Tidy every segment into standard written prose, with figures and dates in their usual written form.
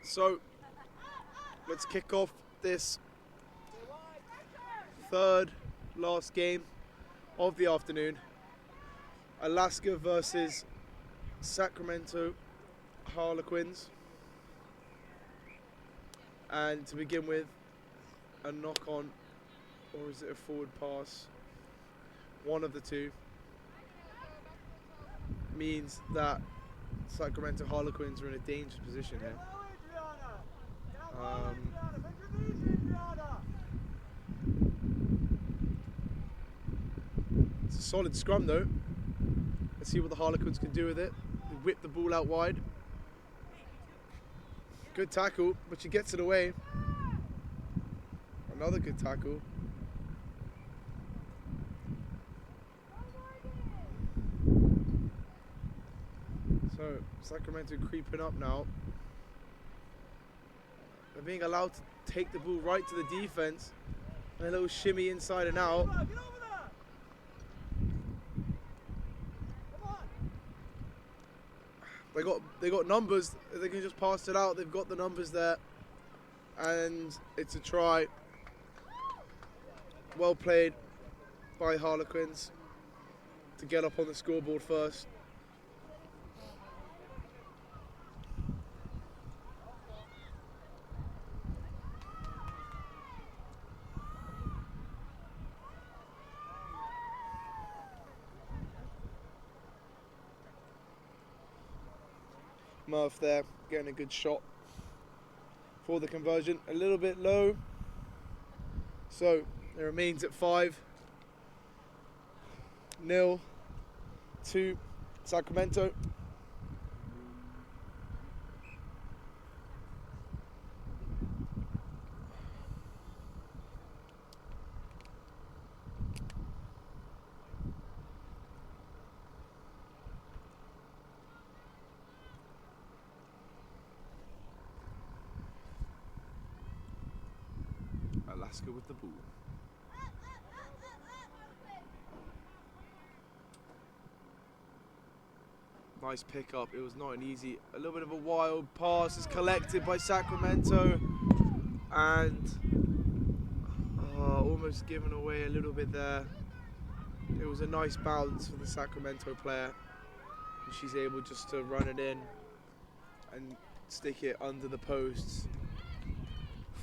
So let's kick off this third last game of the afternoon. Alaska versus Sacramento Harlequins. And to begin with, a knock on, or is it a forward pass? One of the two means that Sacramento Harlequins are in a dangerous position here. It's a solid scrum though. Let's see what the Harlequins can do with it. They whip the ball out wide. Good tackle, but she gets it away. Another good tackle. So Sacramento creeping up now. They're being allowed to take the ball right to the defense. And a little shimmy inside and out. They got numbers. They can just pass it out. They've got the numbers there, and it's a try. Well played by Harlequins to get up on the scoreboard first. Murph there, getting a good shot for the conversion. A little bit low. So it remains at 5-0 to Sacramento. Alaska with the ball. Nice pickup. It was not an easy. A little bit of a wild pass is collected by Sacramento, and almost given away a little bit there. It was a nice bounce for the Sacramento player, and she's able just to run it in and stick it under the posts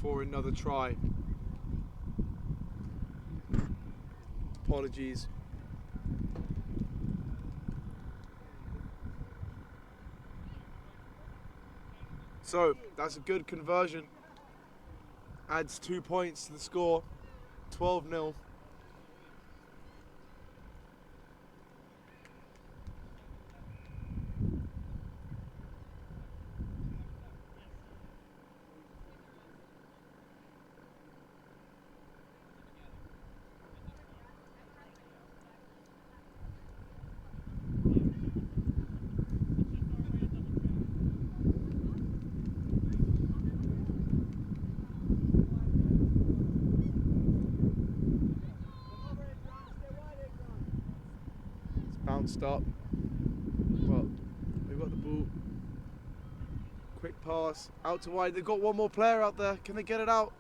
for another try. Apologies. So that's a good conversion. Adds 2 points to the score. 12-0. Bounced up, but they've got the ball. Quick pass out to wide. They've got one more player out there. Can they get it out?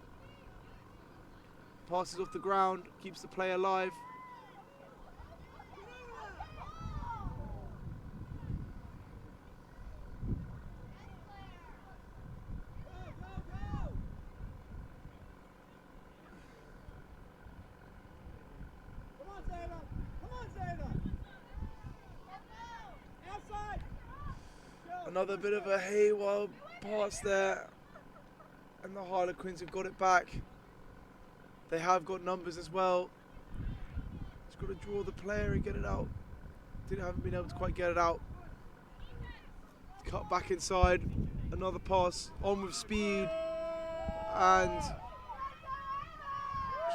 Passes off the ground, keeps the play alive. Another bit of a haywire pass there, and the Harlequins have got it back. They have got numbers as well. Just got to draw the player and get it out. Haven't been able to quite get it out. Cut back inside. Another pass on with speed, and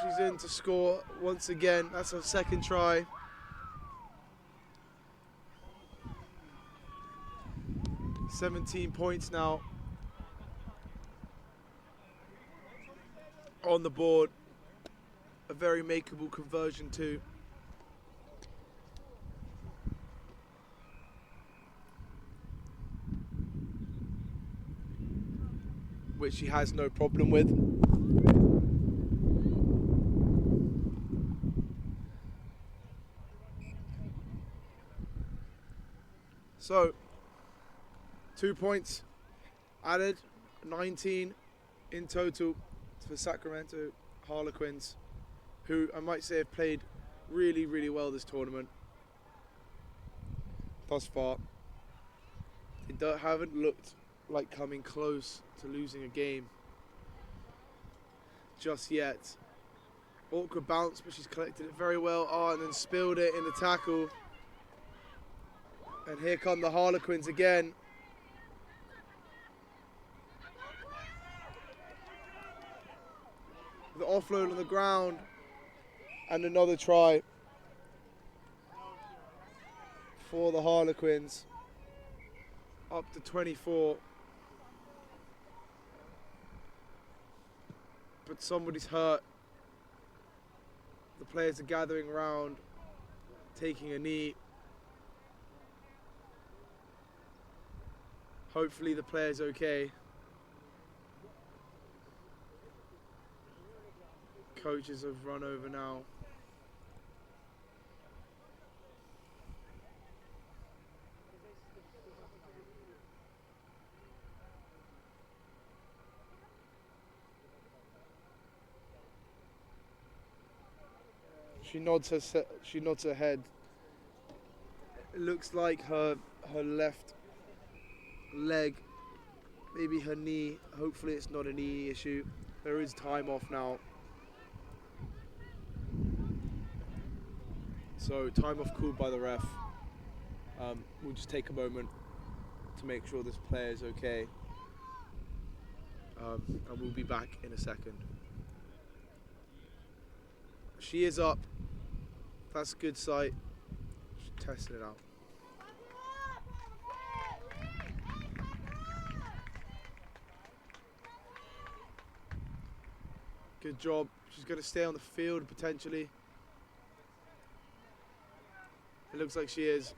she's in to score once again. That's her second try. 17 points now on the board. A very makeable conversion too. which she has no problem with. So, 2 points added, 19 in total for Sacramento Harlequins, who I might say have played really, really well this tournament thus far. They haven't looked like coming close to losing a game just yet. Awkward bounce, but she's collected it very well. Oh, and then spilled it in the tackle. And here come the Harlequins again. The offload on the ground. And another try for the Harlequins. Up to 24. But somebody's hurt. The players are gathering around, taking a knee. Hopefully the player's okay. Coaches have run over now. She nods her head. It looks like her left leg, maybe her knee. Hopefully it's not a knee issue. There is time off now. So time off called by the ref. We'll just take a moment to make sure this player is okay. And we'll be back in a second. She is up. That's a good sight. She's testing it out. Good job. She's going to stay on the field potentially. It looks like she is.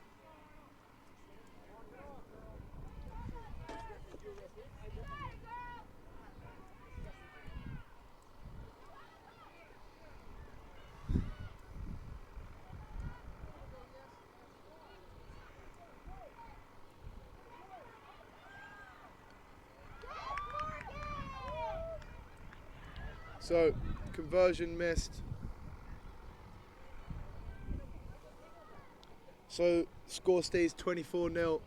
So, conversion missed. So, score stays 24-0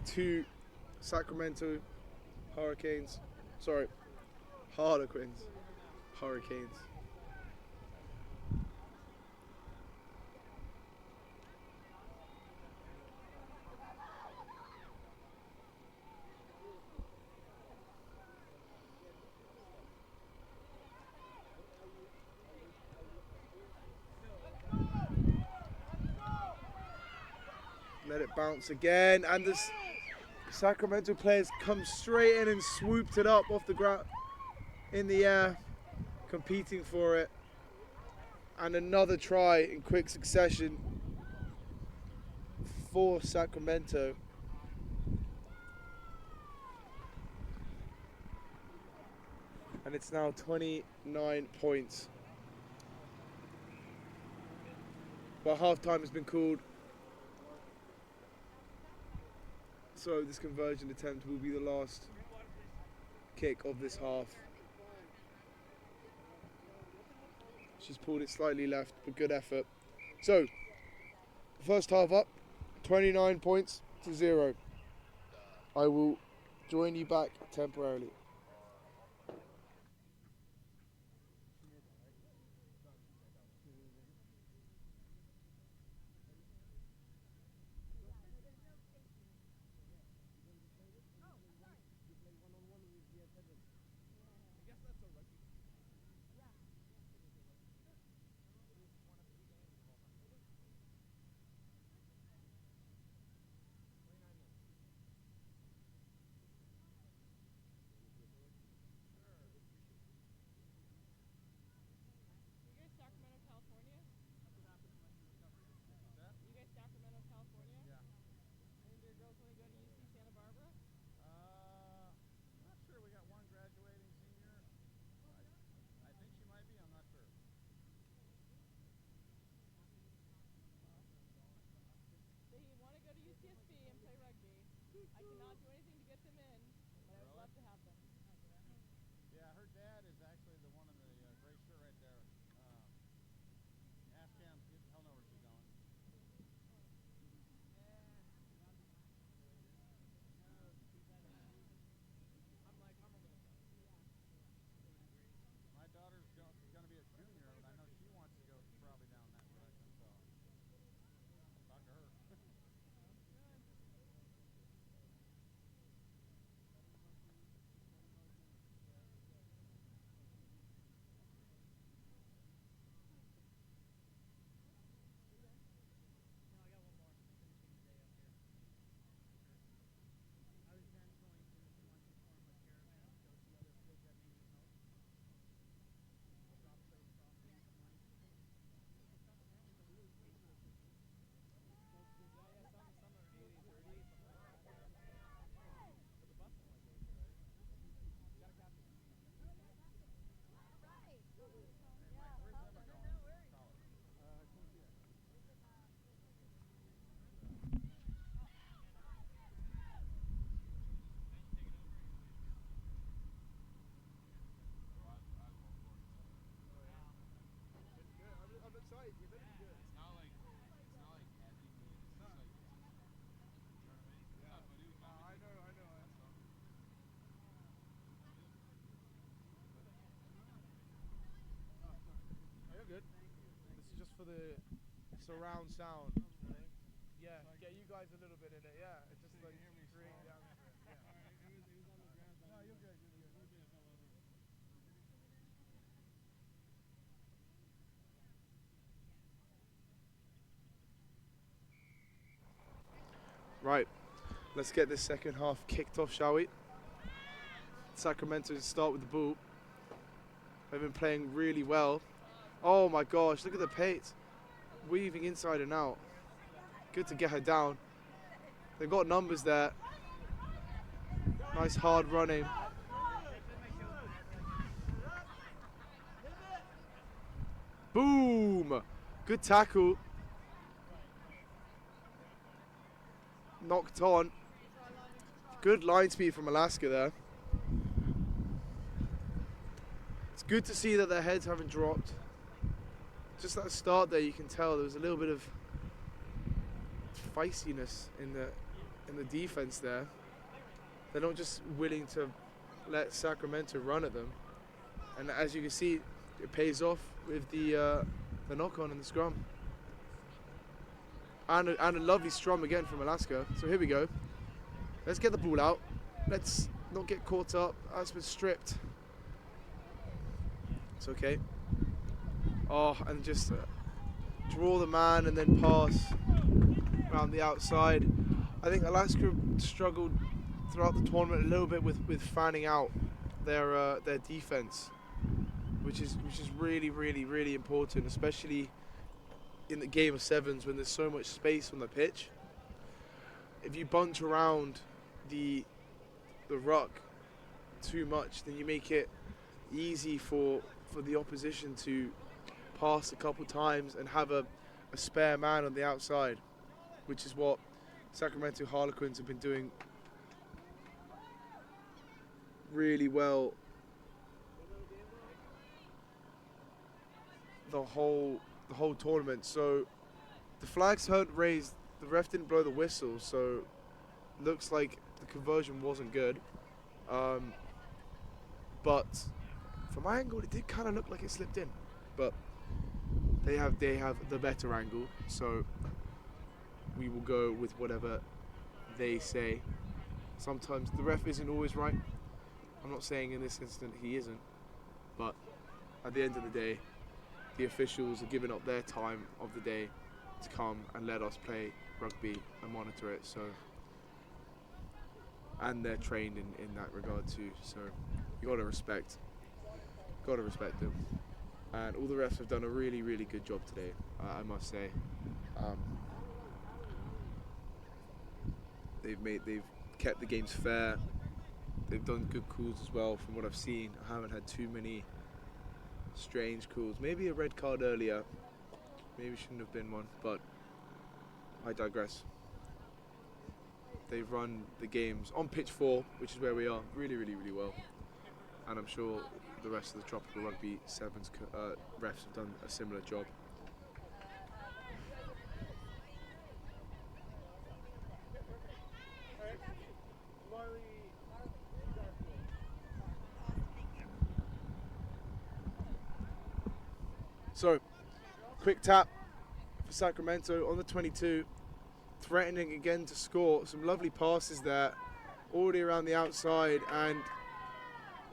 to Sacramento Hurricanes. Sorry, Harlequins. Hurricanes. Let it bounce again, and the Sacramento players come straight in and swooped it up off the ground in the air, competing for it. And another try in quick succession for Sacramento. And it's now 29 points. But halftime has been called. So this conversion attempt will be the last kick of this half. She's pulled it slightly left, but good effort. So, first half up, 29 points to 0. I will join you back temporarily. her dad is actually the one in the gray shirt right there. Ask him. He'll know where she's going. My daughter's going to be a junior, but I know she wants to go probably down that direction, so talk to her. I'm excited. You're very good. It's not like heavy, but it's just like it's just, you know what I mean? Yeah. But he was No, I know. Oh, you're good. This is just for the surround sound. Right? Yeah, get you guys a little bit in it. Yeah, it just So you like hear me create slow. the atmosphere. Yeah. It was on the ground. No, you're good. You're good. It fell over. Right, let's get this second half kicked off, shall we? Sacramento start with the ball. They've been playing really well. Oh my gosh, look at the pace. Weaving inside and out. Good to get her down. They've got numbers there. Nice hard running. Boom! Good tackle. Knocked on. Good line speed from Alaska there. It's good to see that their heads haven't dropped. Just at the start there, you can tell there was a little bit of feistiness in the defense there. They're not just willing to let Sacramento run at them, and as you can see, it pays off with the knock-on in the scrum, and a lovely scrum again from Alaska. So here we go. Let's get the ball out. Let's not get caught up. That's been stripped. It's okay. Oh, and just draw the man and then pass around the outside. I think Alaska struggled throughout the tournament a little bit with fanning out their defense, which is really important, especially in the game of sevens when there's so much space on the pitch. If you bunch around the ruck too much, then you make it easy for the opposition to pass a couple times and have a spare man on the outside, which is what Sacramento Harlequins have been doing really well the whole tournament. So the flags weren't raised, the ref didn't blow the whistle, so looks like the conversion wasn't good. But from my angle, it did kind of look like it slipped in. But they have the better angle, so we will go with whatever they say. Sometimes the ref isn't always right. I'm not saying in this instant he isn't, but at the end of the day, the officials are giving up their time of the day to come and let us play rugby and monitor it. So, and they're trained in that regard too. So you gotta respect them. And all the refs have done a really good job today, I must say. They've kept the games fair. They've done good calls as well from what I've seen. I haven't had too many strange calls. Maybe a red card earlier. Maybe shouldn't have been one, but I digress. They've run the games on pitch 4, which is where we are, really well. And I'm sure the rest of the Tropical Rugby Sevens refs have done a similar job. So, quick tap for Sacramento on the 22, threatening again to score. Some lovely passes there, already around the outside, and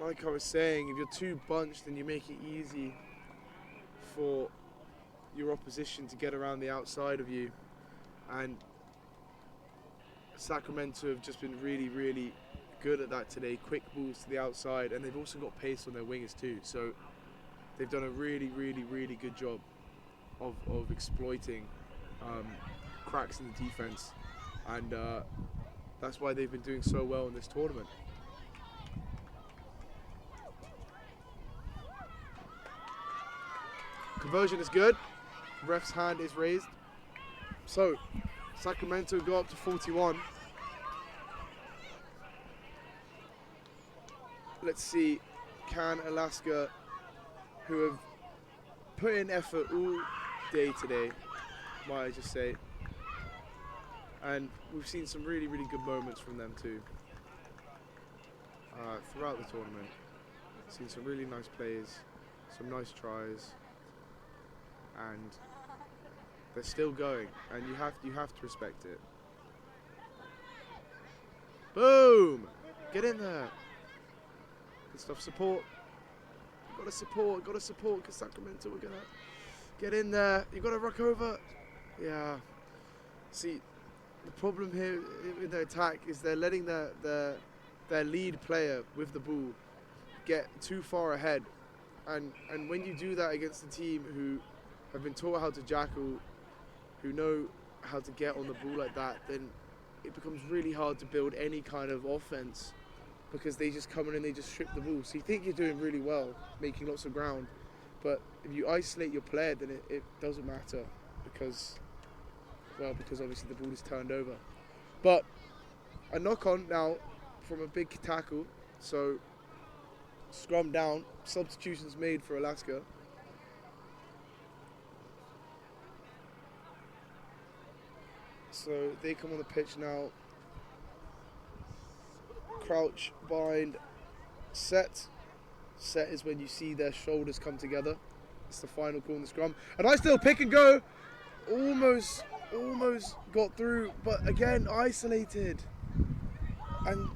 like I was saying, if you're too bunched, then you make it easy for your opposition to get around the outside of you. And Sacramento have just been really, really good at that today. Quick balls to the outside, and they've also got pace on their wingers too. So they've done a really, really, really good job of exploiting cracks in the defense, and that's why they've been doing so well in this tournament. Conversion is good. Ref's hand is raised. So Sacramento go up to 41. Let's see, can Alaska, who have put in effort all day today, might I just say, and we've seen some really, really good moments from them too throughout the tournament. Seen some really nice plays, some nice tries, and they're still going, and you have to respect it. Boom! Get in there. Good stuff. Support. Got to support, because Sacramento are gonna get in there. You got to ruck over. Yeah. See, the problem here in their attack is they're letting their lead player with the ball get too far ahead, and when you do that against a team who have been taught how to jackal, who know how to get on the ball like that, then it becomes really hard to build any kind of offense, because they just come in and they just strip the ball. So you think you're doing really well, making lots of ground, but if you isolate your player, then it doesn't matter, because obviously the ball is turned over. But a knock on now from a big tackle, so scrum down, substitutions made for Alaska. So they come on the pitch now. Crouch, bind, set. Set is when you see their shoulders come together. It's the final call in the scrum. And I still pick and go. Almost got through, but again isolated. And